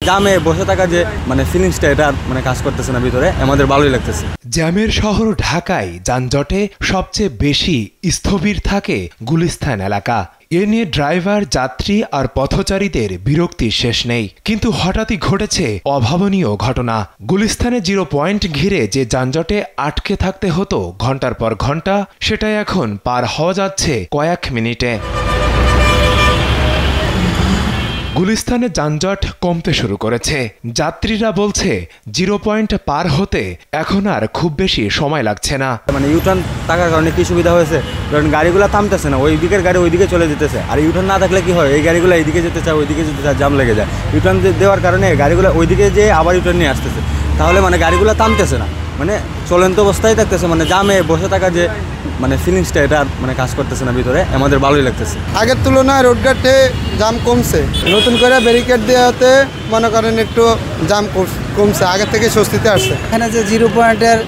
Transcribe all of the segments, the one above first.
জামে বসে থাকা যে ফিলিংসটা এটা কাজ করতেছে না ভিতরে, আমাদের ভালোই লাগতেছে। জ্যামের শহর ঢাকায় যানজটে সবচেয়ে বেশি স্থবির থাকে গুলিস্তান এলাকা। এ নিয়ে ড্রাইভার, যাত্রী আর পথচারীদের বিরক্তির শেষ নেই। কিন্তু হঠাৎই ঘটেছে অভাবনীয় ঘটনা। গুলিস্তানে 0 পয়েন্ট ঘিরে যে যানজটে আটকে থাকতে হতো ঘন্টার পর ঘন্টা, সেটাই এখন পার হওয়া যাচ্ছে কয়েক মিনিটে। গুলিস্তানে যানজট কমতে শুরু করেছে। যাত্রীরা বলছে 0 পয়েন্ট পার হতে এখন আর খুব বেশি সময় লাগছে না। ইউটার্ন থাকার কারণে কি সুবিধা হয়েছে, কারণ গাড়িগুলো থামতেছে না, ওই দিকের গাড়ি ওইদিকে চলে যেতেছে। আর ইউটার্ন না থাকলে কি হয়, এই গাড়িগুলো এইদিকে যেতে চায়, ওইদিকে যেতে চায়, জাম লেগে যায়। ইউটার্ন দেওয়ার কারণে গাড়িগুলো ওইদিকে যেয়ে আবার ইউটার্ন নিয়ে আসতেছে, তাহলে গাড়িগুলো থামতেছে না, চলন্ত অবস্থায় থাকতেছে। জামে বসে থাকা যে ফিলিংসটা এটা কাজ করতেছে না ভিতরে, আমাদের ভালোই লাগতেছে। আগের তুলনায় রোডঘাটে জাম কমছে, নতুন করে ব্যারিকেড দেওয়াতে মনে করেন একটু জাম কমছে, আগের থেকে স্বস্তিতে আসছে। এখানে যে 0 পয়েন্টের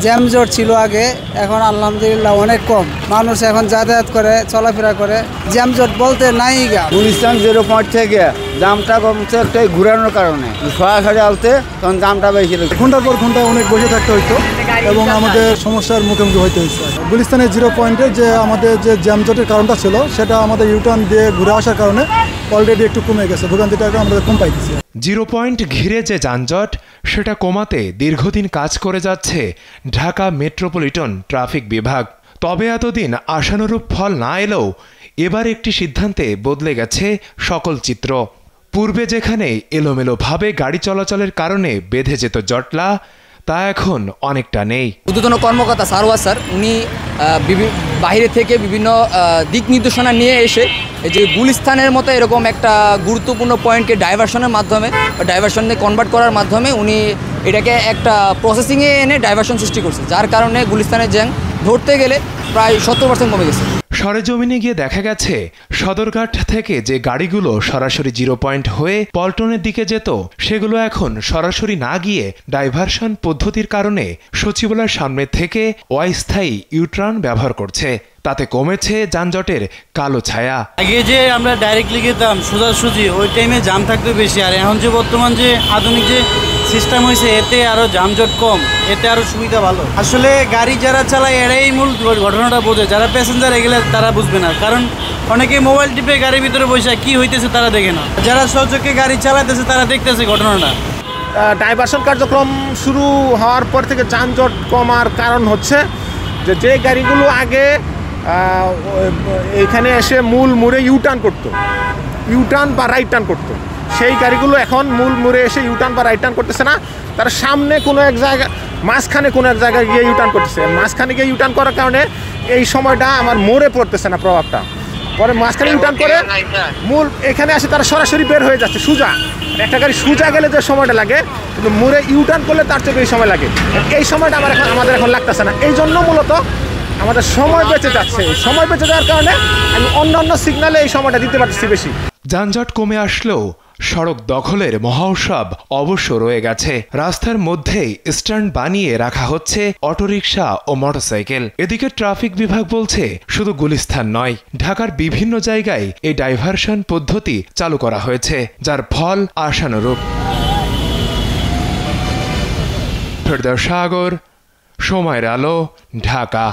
জ্যাম জট ছিল আগে, এখন আলহামদুলিল্লাহ অনেক কম। মানুষ এখন যাতায়াত করে, চলাফেরা করে, জ্যাম জট বলতে নাই। গুলিস্তান 0 পয়েন্ট থেকে জামটা কমছে একটাই ঘুরানোর কারণে, সরাসরি আলতে তখন জামটা বেশি লাগছে। ঘন্টার পর ঘন্টা অনেক বসে থাকতে হইতো এবং আমাদের সমস্যার মুখোমুখি হইতে হয়েছে। গুলিস্তানের 0 পয়েন্টে যে আমাদের যে জ্যাম জটের কারণটা ছিল, সেটা আমাদের ইউটার্ন দিয়ে ঘুরে আসার কারণে অলরেডি একটু কমে গেছে, ভোগান্তিটা আমাদের কম পাইতেছে। 0 পয়েন্ট ঘিরে যে যানজট, সেটা কমাতে দীর্ঘদিন কাজ করে যাচ্ছে ঢাকা মেট্রোপলিটন ট্রাফিক বিভাগ। তবে এতদিন আশানুরূপ ফল না এলেও এবার একটি সিদ্ধান্তে বদলে গেছে সকল চিত্র। পূর্বে যেখানে এলোমেলোভাবে গাড়ি চলাচলের কারণে বেঁধে যেত জটলা, তা এখন অনেকটা নেই। ঊর্ধ্বতন কর্মকর্তা সারওয়ার স্যার উনি বাইরে থেকে বিভিন্ন দিক নির্দেশনা নিয়ে এসে যে গুলিস্তানের মতো এরকম একটা গুরুত্বপূর্ণ পয়েন্টকে ডাইভারশনে কনভার্ট করার মাধ্যমে উনি এটাকে একটা প্রসেসিংয়ে এনে ডাইভারশন সৃষ্টি করছে, যার কারণে গুলিস্তানের জ্যাম ধরতে গেলে প্রায় 70% কমে গেছে। সরেজমিনে গিয়ে দেখা গেছে সদরঘাট থেকে যে গাড়িগুলো সরাসরি 0 পয়েন্ট হয়ে পল্টনের দিকে যেত, সেগুলো এখন সরাসরি না গিয়ে ডাইভারশন পদ্ধতির কারণে সচিবালয়ের সামনে থেকে অস্থায়ী ইউটার্ন ব্যবহার করছে। তাতে কমেছে যানজটের কালো ছায়া। আগে যে আমরা ডাইরেক্টলি যেতাম সোজাসুজি, ওই টাইমে জাম থাকতো বেশি। আর এখন যে বর্তমান যে আধুনিক যে সিস্টেম হয়েছে, এতে আরও যানজট কম, এতে আরও সুবিধা ভালো। আসলে গাড়ি যারা চালায় এরাই মূল ঘটনাটা বোঝে, যারা প্যাসেঞ্জার এগুলো তারা বুঝবে না, কারণ অনেকে মোবাইল টিপে গাড়ির ভিতরে বসে কি হইতেছে তারা দেখে না। যারা সচক্ষে গাড়ি চালাইতেছে তারা দেখতেছে ঘটনাটা। ডাইভারশন কার্যক্রম শুরু হওয়ার পর থেকে যানজট কমার কারণ হচ্ছে যে গাড়িগুলো আগে এখানে এসে মূল মোড়ে ইউটার্ন বা রাইট টার্ন করতো, সেই গাড়িগুলো এখন মূল মোড়ে এসে ইউটার্ন বা রাইট টার্ন করতেছে না, তারা সামনে কোনো এক জায়গা মাঝখানে কোনো এক জায়গায় গিয়ে ইউটার্ন করতেছে। মাঝখানে গিয়ে ইউটার্ন করার কারণে এই সময়টা আমার মোড়ে পড়তেছে না প্রভাবটা, পরে মাঝখানে ইউটার্ন করে মূল এখানে আসে তারা সরাসরি বের হয়ে যাচ্ছে সোজা। একটা গাড়ি সোজা গেলে যে সময়টা লাগে, কিন্তু মোড়ে ইউটার্ন করলে তার চেয়ে বেশি সময় লাগে। এই সময়টা আমাদের এখন লাগতেছে না, এই জন্য মূলত আমাদের সময় বেঁচে যাচ্ছে। সময় বেঁচে যাওয়ার কারণে আমি অন্য সিগনালে এই সময়টা দিতে পারছি বেশি। যানজট কমে আসলেও সড়ক দখলের মহোৎসব অবশ্য রয়ে গেছে। রাস্তার মধ্যেই স্ট্যান্ড বানিয়ে রাখা হচ্ছে অটোরিকশা ও মোটরসাইকেল। এদিকে ট্রাফিক বিভাগ বলছে শুধু গুলিস্তান নয়, ঢাকার বিভিন্ন জায়গায় এই ডাইভারশন পদ্ধতি চালু করা হয়েছে, যার ফল আশানুরূপ। ফেরদৌস সাগর, সময়ের আলো, ঢাকা।